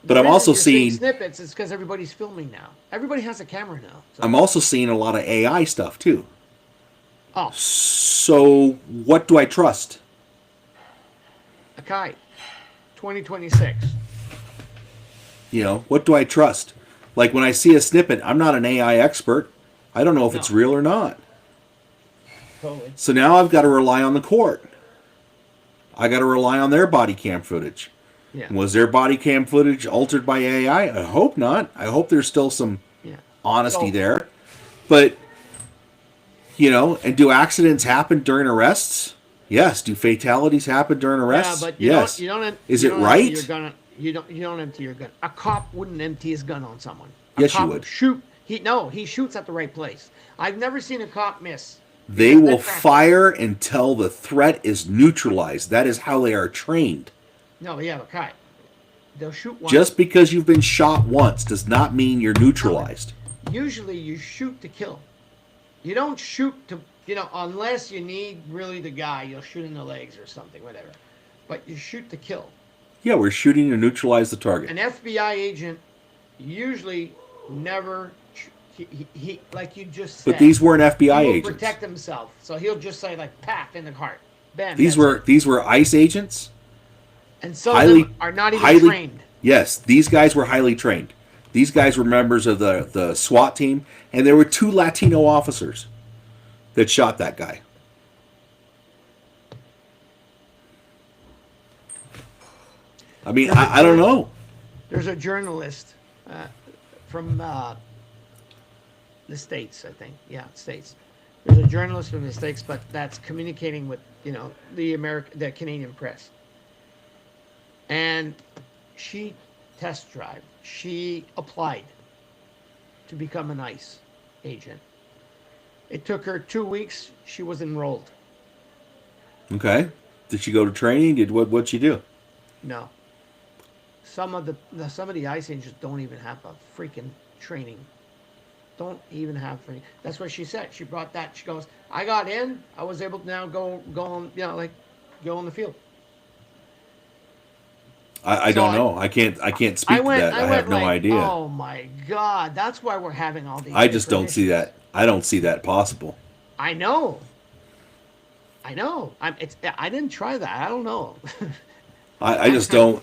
But I'm also seeing seeing snippets. It's because everybody's filming now. Everybody has a camera now. So. I'm also seeing a lot of AI stuff too. Oh, So what do I trust? Akai, 2026. You know, what do I trust? Like when I see a snippet, I'm not an AI expert. I don't know if it's real or not. Totally. So now I've got to rely on the court. I got to rely on their body cam footage. Yeah. Was their body cam footage altered by AI? I hope not. I hope there's still some honesty there. But, you know, and do accidents happen during arrests? Yes. Do fatalities happen during arrests? Yeah, but yes. you don't. Is you it don't right? empty your gun. You don't empty your gun. A cop wouldn't empty his gun on someone. Yes, you cop would. Shoot. He shoots at the right place. I've never seen a cop miss. They Because will they're trained. fire until the threat is neutralized. That is how they are trained. No, yeah, Akai. They'll shoot once. Just because you've been shot once does not mean you're neutralized. Usually you shoot to kill. You don't shoot to, unless you need really the guy, you'll shoot in the legs or something, whatever. But you shoot to kill. Yeah, we're shooting to neutralize the target. An FBI agent usually never, he like you just said. But these weren't FBI he will agents. protect himself. So he'll just say like, paf, in the heart. Bam. These were ICE agents. And some of them are not even trained. Yes, these guys were highly trained. These guys were members of the SWAT team, and there were 2 Latino officers that shot that guy. I mean, I don't know. There's a journalist from the States, I think. Yeah, States. There's a journalist from the States, but that's communicating with, the Canadian press. And she test drive. She applied to become an ICE agent. It took her 2 weeks. She was enrolled. Okay. Did she go to training? What'd she do? No. Some of the ICE agents don't even have a freaking training. Don't even have training. That's what she said. She brought that. She goes, I got in. I was able to now go on, go on the field. I don't know. I can't speak to that. I have no idea. Oh my God. That's why we're having all these. I just don't different see issues. that. I don't see that possible. I know. I didn't try that. I don't know. I just don't.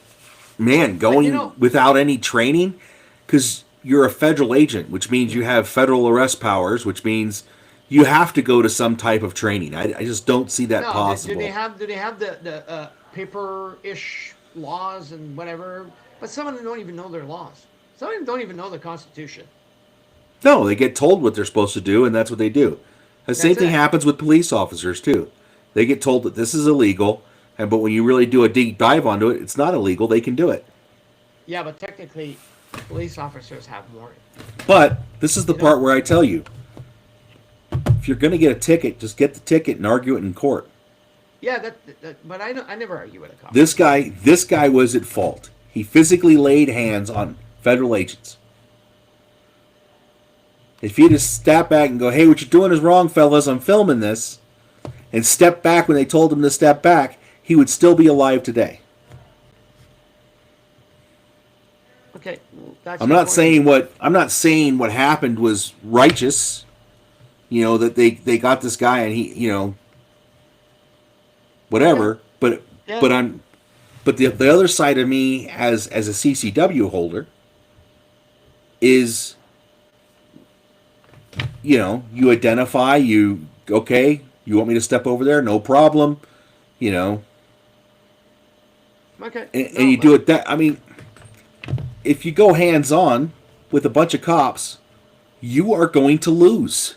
Man, going without any training, because you're a federal agent, which means you have federal arrest powers, which means you have to go to some type of training. I just don't see that possible. Do they have the paper-ish laws and whatever? But some of them don't even know their laws. Some of them don't even know the Constitution. No, they get told what they're supposed to do, and that's what they do. The same thing happens with police officers, too. They get told that this is illegal, but when you really do a deep dive onto it, it's not illegal. They can do it. Yeah, but technically, police officers have more. But this is the part where I tell you, if you're going to get a ticket, just get the ticket and argue it in court. Yeah, but I never argue with a cop. This guy was at fault. He physically laid hands on federal agents. If he just step back and go, hey, what you're doing is wrong, fellas, I'm filming this, and step back when they told him to step back, he would still be alive today. Okay, that's I'm not saying what happened was righteous. That they got this guy and he, whatever. Yeah. But the other side of me as a CCW holder is, you identify, okay, you want me to step over there? No problem. Okay. And you do it that, I mean, if you go hands-on with a bunch of cops, you are going to lose.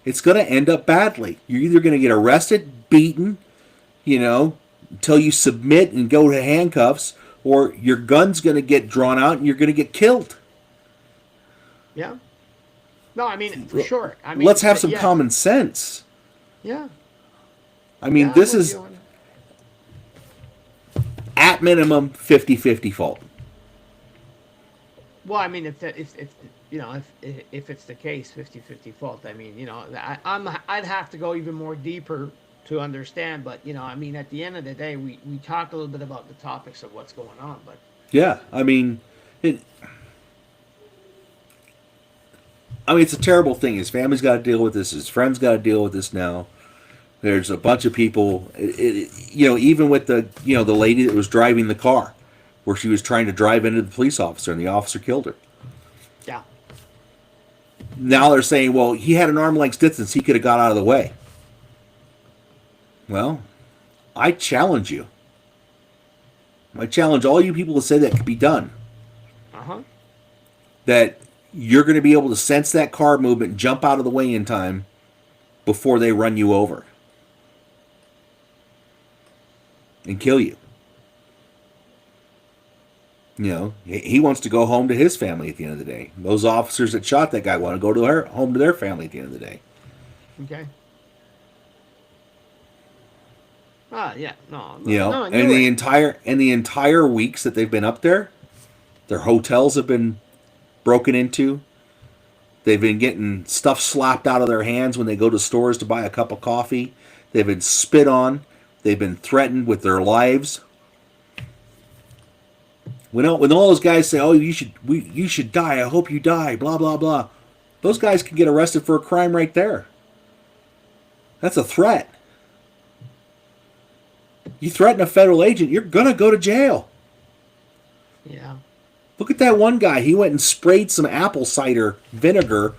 It's going to end up badly. You're either going to get arrested, beaten, until you submit and go to handcuffs, or your gun's going to get drawn out and you're going to get killed. Yeah. No, I mean, for sure. I mean, Let's have some yeah. common sense. Yeah. I mean, Yeah, this I'm with is you on at minimum 50-50 fault. Well, I mean, if you know, if it's the case, 50-50 fault. I mean, you know, I'd have to go even more deeper to understand. But you know, I mean, at the end of the day, we talk a little bit about the topics of what's going on. But Yeah, I mean, it's a terrible thing. His family's got to deal with this. His friends got to deal with this now. There's a bunch of people, you know, even with the lady that was driving the car, where she was trying to drive into the police officer and the officer killed her. yeah, Now they're saying, well, he had an arm length distance. He could have got out of the way. Well, I challenge you. I challenge all you people to say that could be done. That you're going to be able to sense that car movement and jump out of the way in time before they run you over and kill you. You know, he wants to go home to his family at the end of the day. Those officers that shot that guy want to go to home to their family at the end of the day. okay. Yeah, no, You know, no, and you're right. the entire weeks that they've been up there, their hotels have been broken into. They've been getting stuff slapped out of their hands when they go to stores to buy a cup of coffee. They've been spit on. They've been threatened with their lives. When all those guys say, "Oh, you should die. I hope you die." Blah blah blah. Those guys can get arrested for a crime right there. That's a threat. You threaten a federal agent, you're gonna go to jail. Yeah, Look at that one guy. He went and sprayed some apple cider vinegar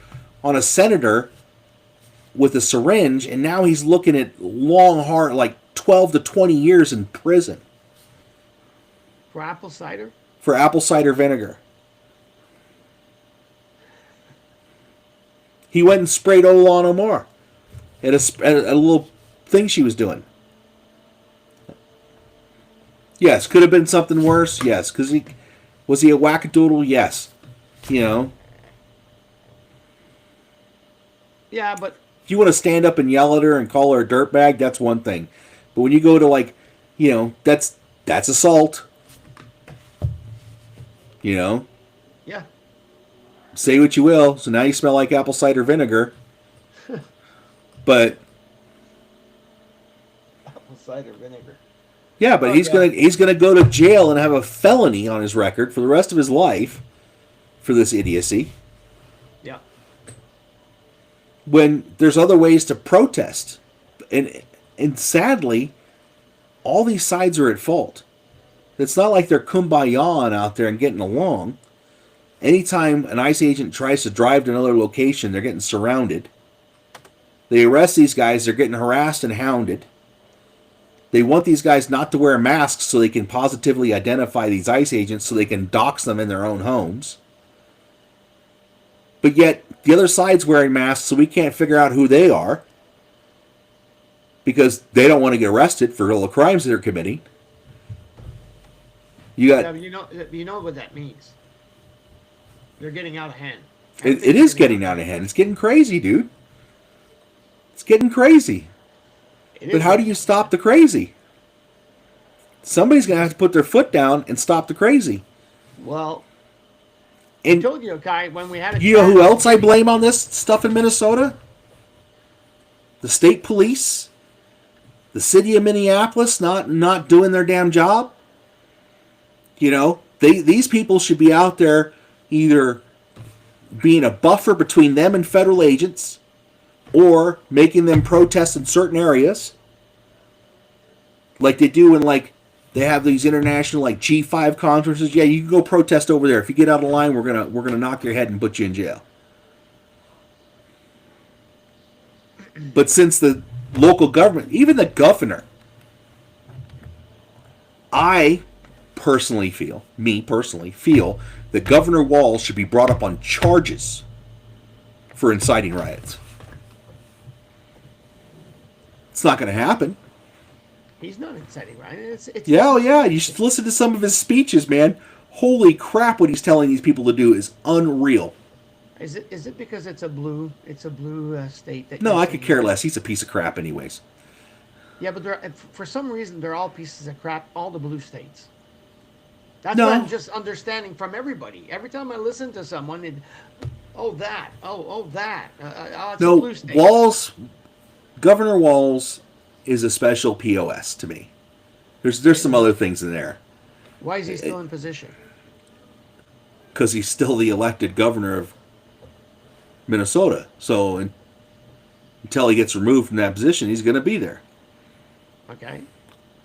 on a senator with a syringe, and now he's looking at long, hard, like 12 to 20 years in prison for apple cider. for apple cider vinegar. He went and sprayed Olan Omar at a little thing she was doing. Yes, could have been something worse. Yes, because was he a wackadoodle? Yes, you know. Yeah, but If you want to stand up and yell at her and call her a dirtbag, that's one thing. But when you go to, like, you know, that's assault. You know, yeah, say what you will. So now you smell like apple cider vinegar. But apple cider vinegar. yeah, but Oh, he's yeah. gonna go to jail and have a felony on his record for the rest of his life for this idiocy. Yeah, When there's other ways to protest, and sadly, all these sides are at fault. It's not like they're kumbayaing out there and getting along. Anytime an ICE agent tries to drive to another location, they're getting surrounded. They arrest these guys, they're getting harassed and hounded. They want these guys not to wear masks so they can positively identify these ICE agents so they can dox them in their own homes. But yet, the other side's wearing masks so we can't figure out who they are because they don't want to get arrested for all the crimes they're committing. You yeah. got But you know what that means. They're getting out of hand. it is getting out of hand. It's getting crazy, dude. It's getting crazy. It But is how do you stop the crazy? Somebody's going to have to put their foot down and stop the crazy. Well, I And told you, Kai, when we had a you know chat- who else I blame on this stuff in Minnesota? The state police, the city of Minneapolis not doing their damn job. You know, these people should be out there either being a buffer between them and federal agents or making them protest in certain areas. Like they do in, like, they have these international, like, G5 conferences. Yeah, you can go protest over there. If you get out of line, we're gonna knock your head and put you in jail. But since the local government, even the governor, me personally feel that Governor Walz should be brought up on charges for inciting riots. It's not going to happen. He's not inciting riot. It's Yeah, oh yeah. You should listen to some of his speeches, man. Holy crap! What he's telling these people to do is unreal. Is it because it's a blue state that? No, you're I could saying care that? less. He's a piece of crap, anyways. Yeah, but for some reason they're all pieces of crap. All the blue states. That's No. what I'm just understanding from everybody. Every time I listen to someone, that, it's a No, blue state. Walls, Governor Walls is a special POS to me. There's some other things in there Why is he still in position? because he's still the elected governor of Minnesota. So until he gets removed from that position, he's going to be there. Okay.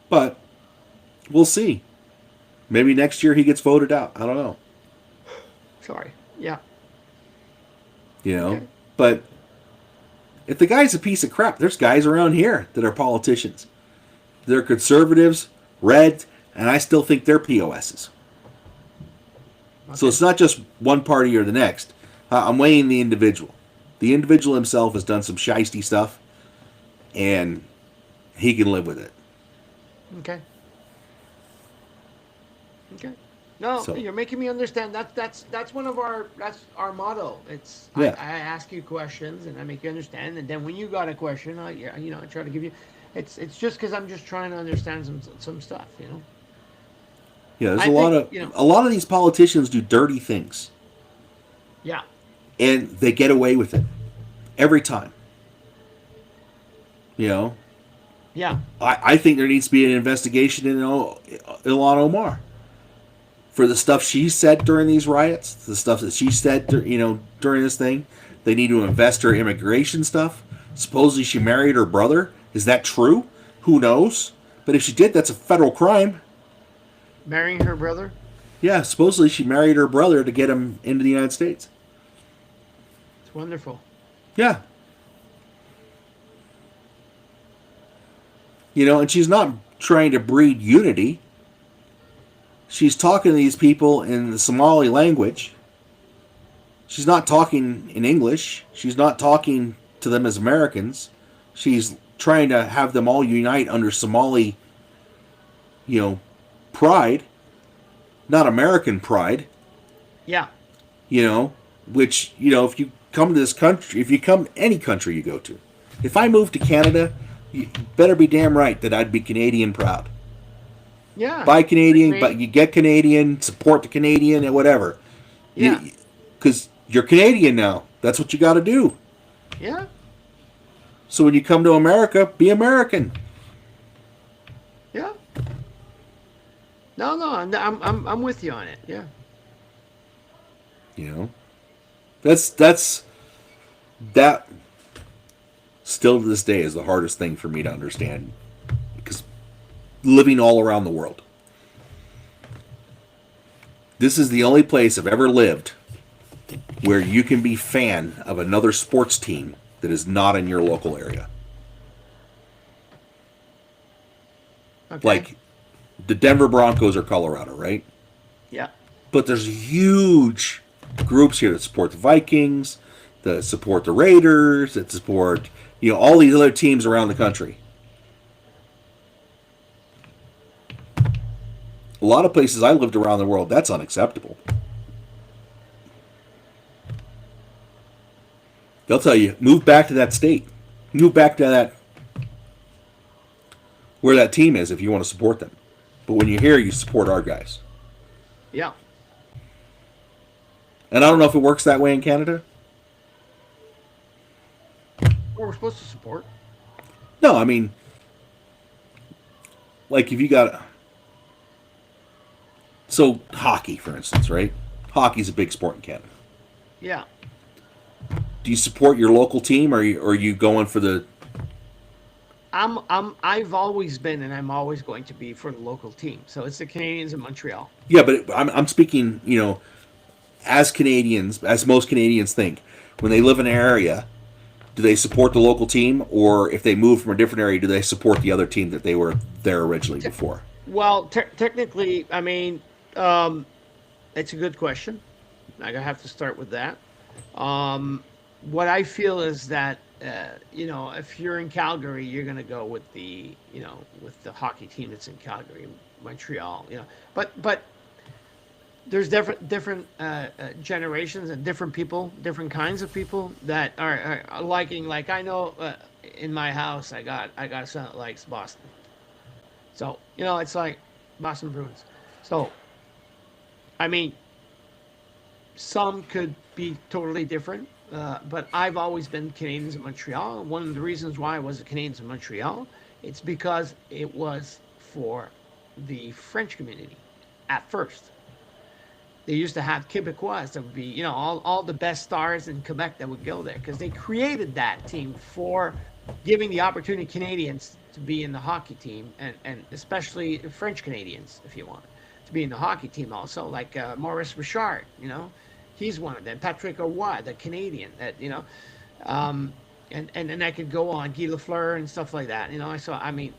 But we'll see. Maybe next year he gets voted out. I don't know. Sorry. Yeah. You know, Okay. but if the guy's a piece of crap, there's guys around here that are politicians. They're conservatives, red, and I still think they're POSs. So it's not just one party or the next. I'm weighing the individual. The individual himself has done some shisty stuff, and he can live with it. Okay. Okay. No, So- you're making me understand. That's our motto. It's Yeah. I ask you questions and I make you understand, and then when you got a question, I try to give you. It's just because I'm just trying to understand some stuff. Yeah, there's I a lot think, of you know- a lot of these politicians do dirty things, Yeah. and they get away with it every time. You know, Yeah. I think there needs to be an investigation in Ilhan Omar for the stuff she said during these riots, the stuff that she said, during this thing. They need to invest her immigration stuff. Supposedly she married her brother. Is that true? Who knows? But if she did, that's a federal crime. Marrying her brother. Yeah, supposedly she married her brother to get him into the United States. It's wonderful. Yeah. And she's not trying to breed unity. She's talking to these people in the Somali language. She's not talking in English. She's not talking to them as Americans. She's trying to have them all unite under Somali, pride, not American pride. Yeah. Which, if you come to this country, if you come any country you go to, if I moved to Canada, you better be damn right that I'd be Canadian proud. Yeah. Buy Canadian, Agree. but you get Canadian, support the Canadian, and whatever. Yeah. Because you're Canadian now. That's what you got to do. Yeah. So when you come to America, be American. Yeah. No, I'm with you on it. Yeah. That still to this day is the hardest thing for me to understand, because living all around the world, this is the only place I've ever lived where you can be fan of another sports team that is not in your local area. Okay. Like the Denver Broncos or Colorado, right? Yeah. But there's huge groups here that support the Vikings, that support the Raiders, that support, all these other teams around the country. A lot of places I lived around the world, that's unacceptable. They'll tell you, move back to that state. Move back to that, where that team is if you want to support them. But when you're here, you support our guys. Yeah. And I don't know if it works that way in Canada. Well, we're supposed to support. No, I mean, like if you got, so hockey, for instance, right? Hockey's a big sport in Canada. Yeah. Do you support your local team, or are you going for the? I've always been, and I'm always going to be for the local team. So it's the Canadians in Montreal. Yeah, but I'm speaking, as Canadians, as most Canadians think, when they live in an area, do they support the local team, or if they move from a different area, do they support the other team that they were there originally before? Well, technically, I mean, it's a good question. I have to start with that. What I feel is that you know, if you're in Calgary, you're going to go with the, you know, with the hockey team that's in Calgary, Montreal, you know. But there's different generations and different people, different kinds of people that are liking. Like I know in my house, I got a son that likes Boston. So you know, it's like Boston Bruins. So I mean, some could be totally different. But I've always been Canadians in Montreal. One of the reasons why I was a Canadians in Montreal, it's because it was for the French community at first. They used to have Quebecois that would be, you know, all the best stars in Quebec that would go there because they created that team for giving the opportunity to Canadians to be in the hockey team and especially French Canadians, if you want, to be in the hockey team also, like Maurice Richard, you know. He's one of them. Patrick Roy, the Canadian, that you know, and I could go on Guy Lafleur and stuff like that. You know, I mean,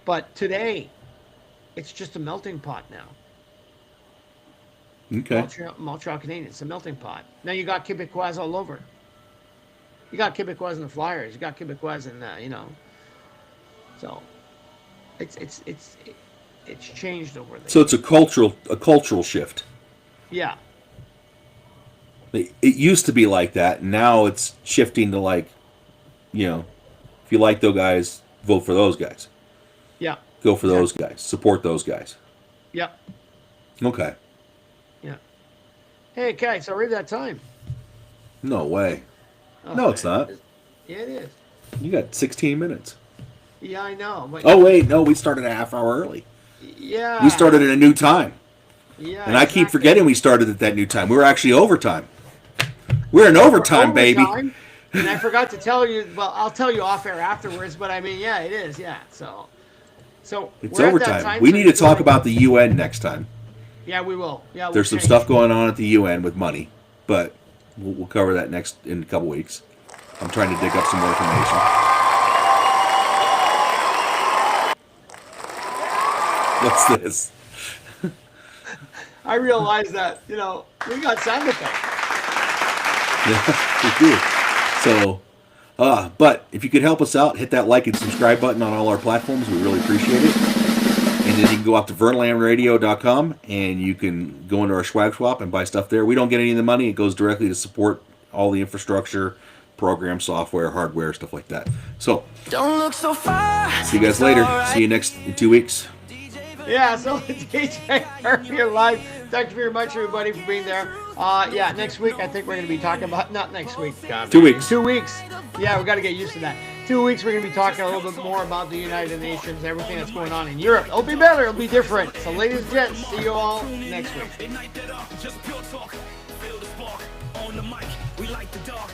but today, it's just a melting pot now. Okay. Montreal Canadiens, it's a melting pot. Now you got Quebecois all over. You got Quebecois in the Flyers. You got Quebecois in you know. So, it's changed over there. So it's a cultural shift. Yeah. It used to be like that. Now it's shifting to like, you know, if you like those guys, vote for those guys. Yeah. Go for those guys. Support those guys. Yeah. Okay. Yeah. Hey, okay, it's already that time. No way. Oh, No, it's not. Yeah, it is. You got 16 minutes. Yeah, I know. But Oh, wait. No, we started a half hour early. yeah. We started at a new time. Yeah. And I keep exactly. forgetting we started at that new time. We were actually overtime. We're in overtime, baby. Overtime, and I forgot to tell you. Well, I'll tell you off air afterwards. But I mean, yeah, it is. Yeah. So It's we're at that overtime. time, We so need to if you talk wanna- about the UN next time. Yeah, we will. Yeah, we'll There's some change. stuff going on at the UN with money, but we'll cover that next in a couple weeks. I'm trying to dig up some more information. What's this? I realize that we got sound effects. Yeah, we do. So, but if you could help us out, hit that like and subscribe button on all our platforms. We really appreciate it. And then you can go up to vernlandradio.com and you can go into our swag swap and buy stuff there. We don't get any of the money. It goes directly to support all the infrastructure, program, software, hardware, stuff like that. So, Don't look so far. see you guys later. See you in 2 weeks. Yeah, so DJ Murphy live. Thank you very much, everybody, for being there. Yeah, next week I think we're going to be talking about, not next week. 2 weeks. 2 weeks. Yeah, we got to get used to that. 2 weeks we're going to be talking a little bit more about the United Nations, everything that's going on in Europe. It'll be better. It'll be different. So, ladies and gents, see you all next week. Ignite that up, just pure talk. Feel the spark on the mic. We like the dark.